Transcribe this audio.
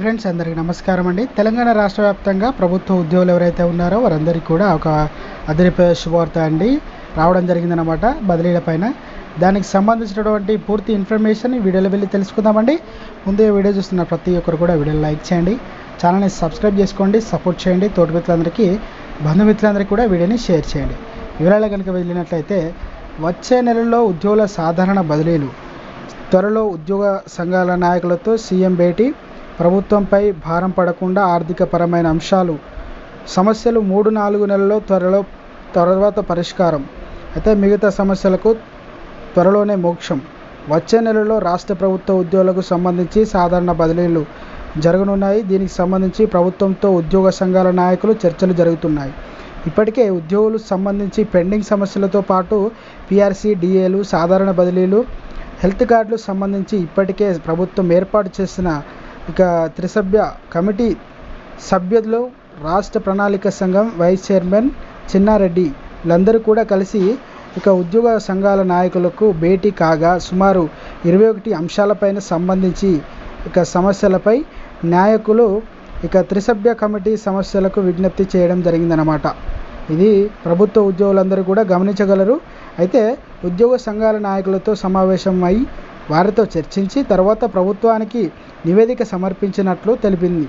Friends అందరికీ నమస్కారం అండి. తెలంగాణ రాష్ట్ర వ్యాప్తంగా ప్రభుత్వ ఉద్యోగులు ఎవరైతే ఉన్నారో వారందరికీ కూడా ఒక అదిరిపోయే శుభవార్త అండి రావడం జరిగిందనమాట బదిలీల పైన. దానికి సంబంధించినటువంటి పూర్తి ఇన్ఫర్మేషన్ ఈ వీడియోలో వెళ్ళి తెలుసుకుందామండి. ముందే వీడియో చూస్తున్న ప్రతి ఒక్కరు కూడా వీడియోని లైక్ చేయండి, ఛానల్ని సబ్స్క్రైబ్ చేసుకోండి, సపోర్ట్ చేయండి. తోటి మిత్రులందరికీ బంధుమిత్రులందరికీ కూడా వీడియోని షేర్ చేయండి. వివరాలు కనుక వెళ్ళినట్లయితే వచ్చే నెలలో ఉద్యోగుల సాధారణ బదిలీలు, త్వరలో ఉద్యోగ సంఘాల నాయకులతో సీఎం భేటీ, ప్రభుత్వంపై భారం పడకుండా ఆర్థికపరమైన అంశాలు, సమస్యలు 3-4 నెలల్లో తర్వాత పరిష్కారం, అయితే మిగతా సమస్యలకు త్వరలోనే మోక్షం. వచ్చే నెలలో రాష్ట్ర ప్రభుత్వ ఉద్యోగులకు సంబంధించి సాధారణ బదిలీలు జరగనున్నాయి. దీనికి సంబంధించి ప్రభుత్వంతో ఉద్యోగ సంఘాల నాయకులు చర్చలు జరుగుతున్నాయి. ఇప్పటికే ఉద్యోగులు సంబంధించి పెండింగ్ సమస్యలతో పాటు పీఆర్సీ, డిఏలు, సాధారణ బదిలీలు, హెల్త్ కార్డులు సంబంధించి ఇప్పటికే ప్రభుత్వం ఏర్పాటు చేసిన త్రిసభ్య కమిటీ సభ్యులు, రాష్ట్ర ప్రణాళిక సంఘం వైస్ చైర్మన్ చిన్నారెడ్డి వీళ్ళందరూ కూడా కలిసి ఉద్యోగ సంఘాల నాయకులకు భేటీ కాగా సుమారు 21 అంశాలపైన సంబంధించి సమస్యలపై నాయకులు త్రిసభ్య కమిటీ సమస్యలకు విజ్ఞప్తి చేయడం జరిగిందనమాట. ఇది ప్రభుత్వ ఉద్యోగులందరూ కూడా గమనించగలరు. అయితే ఉద్యోగ సంఘాల నాయకులతో సమావేశం అయి వారితో చర్చించి తర్వాత ప్రభుత్వానికి నివేదిక సమర్పించినట్లు తెలిపింది.